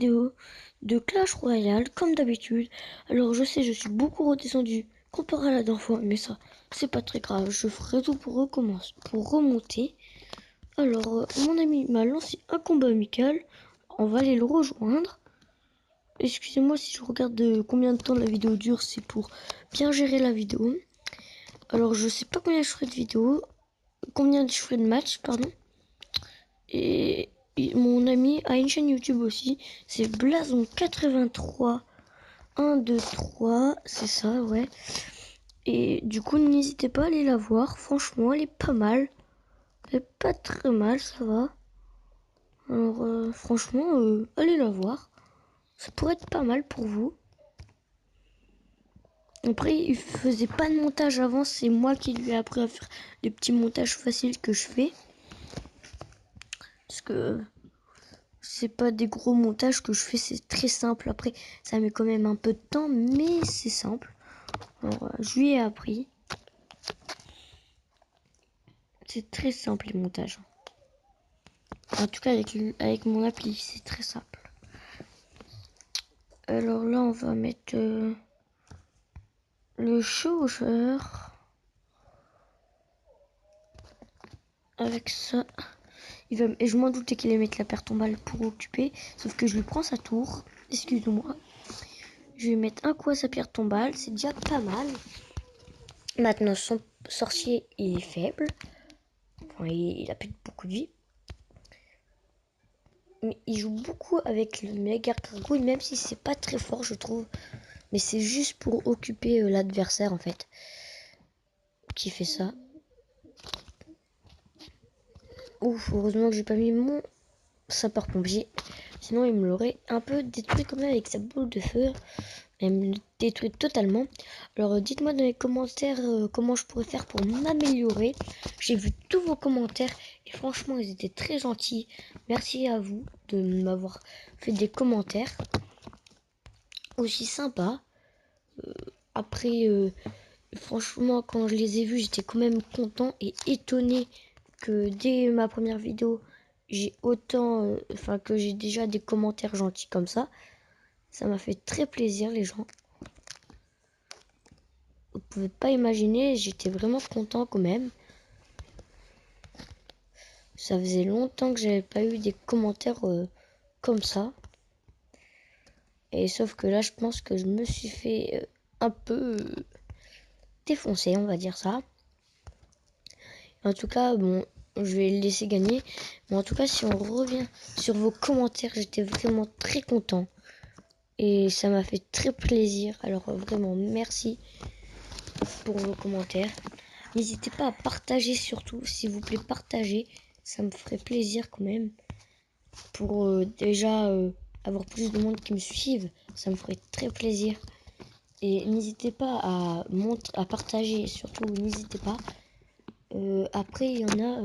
vidéo de Clash Royale, comme d'habitude. Alors je sais, je suis beaucoup redescendu comparé à la dernière fois, mais ça, c'est pas très grave. Je ferai tout pour recommencer, pour remonter. Alors, mon ami m'a lancé un combat amical. On va aller le rejoindre. Excusez-moi si je regarde combien de temps la vidéo dure, c'est pour bien gérer la vidéo. Alors je sais pas combien je ferai de vidéos, combien je ferai de matchs, pardon. Et mon ami a une chaîne YouTube aussi, c'est Blason83 1, 2, 3, c'est ça, ouais. Et du coup, n'hésitez pas à aller la voir, franchement, elle est pas mal. Elle est pas très mal, ça va. Alors, franchement, allez la voir. Ça pourrait être pas mal pour vous. Après, il faisait pas de montage avant, c'est moi qui lui ai appris à faire des petits montages faciles que je fais. Parce que c'est pas des gros montages que je fais, c'est très simple. Après, ça met quand même un peu de temps, mais c'est simple. Alors, je lui ai appris. C'est très simple les montages. En tout cas, avec mon appli, c'est très simple. Alors là, on va mettre le chevaucheur. Avec ça. Et je m'en doutais qu'il allait mettre la paire tombale pour occuper. Sauf que je lui prends sa tour. Excusez-moi. Je vais mettre un coup à sa pierre tombale. C'est déjà pas mal. Maintenant, son sorcier il est faible. Enfin, il a plus beaucoup de vie. Mais il joue beaucoup avec le méga gargouille, même si c'est pas très fort, je trouve. Mais c'est juste pour occuper l'adversaire, en fait. Qui fait ça. Ouf, heureusement que j'ai pas mis mon sapeur-pompier. Sinon, il me l'aurait un peu détruit quand même avec sa boule de feu. Elle me détruit totalement. Alors, dites-moi dans les commentaires comment je pourrais faire pour m'améliorer. J'ai vu tous vos commentaires et franchement, ils étaient très gentils. Merci à vous de m'avoir fait des commentaires aussi sympas. Après, franchement, quand je les ai vus, j'étais quand même content et étonné que dès ma première vidéo, j'ai autant, que j'ai déjà des commentaires gentils comme ça. Ça m'a fait très plaisir, les gens. Vous pouvez pas imaginer, j'étais vraiment content quand même. Ça faisait longtemps que j'avais pas eu des commentaires comme ça. Et sauf que là, je pense que je me suis fait un peu défoncer, on va dire ça. En tout cas, bon, je vais le laisser gagner. Mais en tout cas, si on revient sur vos commentaires, j'étais vraiment très content. Et ça m'a fait très plaisir. Alors vraiment, merci pour vos commentaires. N'hésitez pas à partager surtout, s'il vous plaît, partagez. Ça me ferait plaisir quand même. Pour déjà avoir plus de monde qui me suivent. Ça me ferait très plaisir. Et n'hésitez pas à partager. Surtout, n'hésitez pas. Après, il y en a...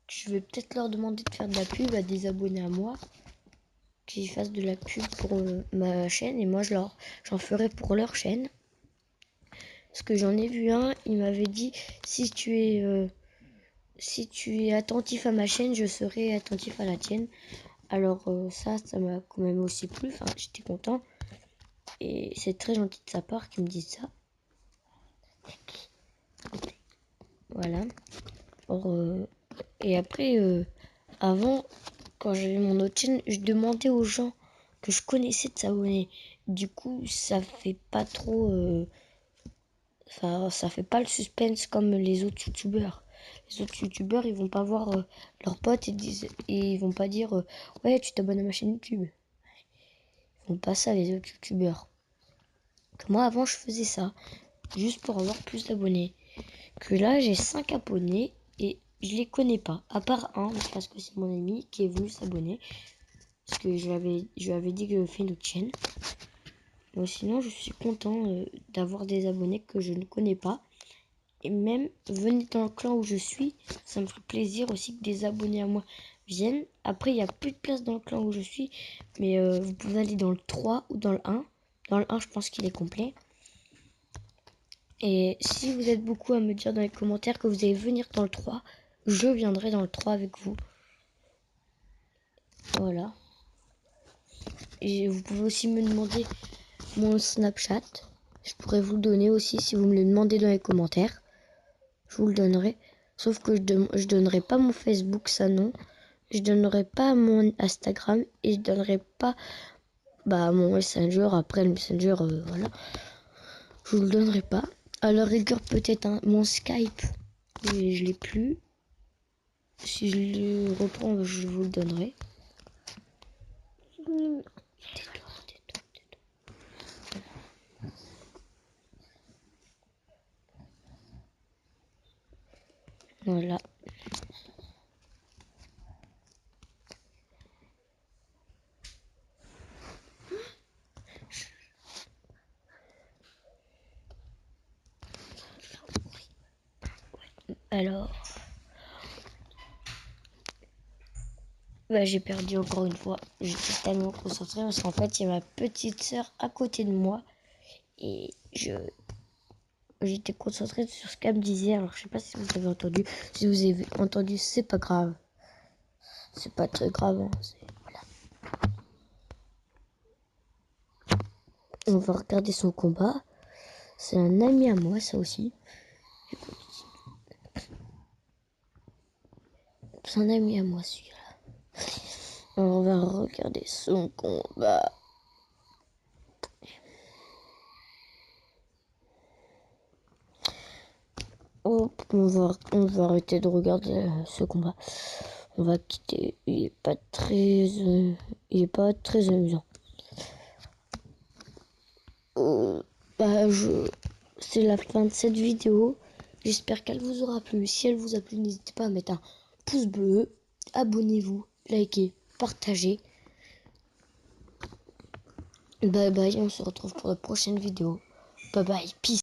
je vais peut-être leur demander de faire de la pub à des abonnés à moi. Qu'ils fassent de la pub pour ma chaîne. Et moi, j'en ferai pour leur chaîne. Parce que j'en ai vu un, il m'avait dit, si tu es attentif à ma chaîne, je serai attentif à la tienne. Alors ça m'a quand même aussi plu, enfin j'étais content. Et c'est très gentil de sa part qu'il me dise ça. Voilà. Alors, et après, avant, quand j'avais mon autre chaîne, je demandais aux gens que je connaissais de s'abonner. Du coup, ça fait pas trop... ça fait pas le suspense comme les autres youtubeurs. Les autres youtubeurs, ils vont pas voir leurs potes et ils vont pas dire ouais, tu t'abonnes à ma chaîne YouTube. Ils font pas ça, les autres youtubeurs. Moi, avant, je faisais ça juste pour avoir plus d'abonnés. Que là, j'ai 5 abonnés et je les connais pas. À part un, parce que c'est mon ami qui est venu s'abonner. Parce que je lui avais dit que je fais une autre chaîne. Mais sinon, je suis content d'avoir des abonnés que je ne connais pas. Et même, venez dans le clan où je suis. Ça me ferait plaisir aussi que des abonnés à moi viennent. Après, il n'y a plus de place dans le clan où je suis. Mais vous pouvez aller dans le 3 ou dans le 1. Dans le 1, je pense qu'il est complet. Et si vous êtes beaucoup à me dire dans les commentaires que vous allez venir dans le 3, je viendrai dans le 3 avec vous. Voilà. Et vous pouvez aussi me demander mon Snapchat. Je pourrais vous le donner aussi si vous me le demandez dans les commentaires. Je vous le donnerai. Sauf que je donnerai pas mon Facebook, ça non. Je donnerai pas mon Instagram et je donnerai pas mon Messenger. Après le Messenger, voilà. Je vous le donnerai pas. À la rigueur, peut-être mon Skype, mais je l'ai plus. Si je le reprends, je vous le donnerai. Voilà. Alors, j'ai perdu encore une fois. J'étais tellement concentrée parce qu'en fait, il y a ma petite sœur à côté de moi et j'étais concentrée sur ce qu'elle me disait. Alors, je sais pas si vous avez entendu. Si vous avez entendu, c'est pas grave. C'est pas très grave. Hein. Voilà. On va regarder son combat. C'est un ami à moi, ça aussi. C'est un ami à moi, celui-là. Alors, on va regarder son combat. Oh, on va arrêter de regarder ce combat. On va quitter. Il est pas très amusant. C'est la fin de cette vidéo. J'espère qu'elle vous aura plu. Si elle vous a plu, n'hésitez pas à mettre un pouce bleu. Abonnez-vous, likez, partagez. Bye bye, on se retrouve pour la prochaine vidéo. Bye bye, peace.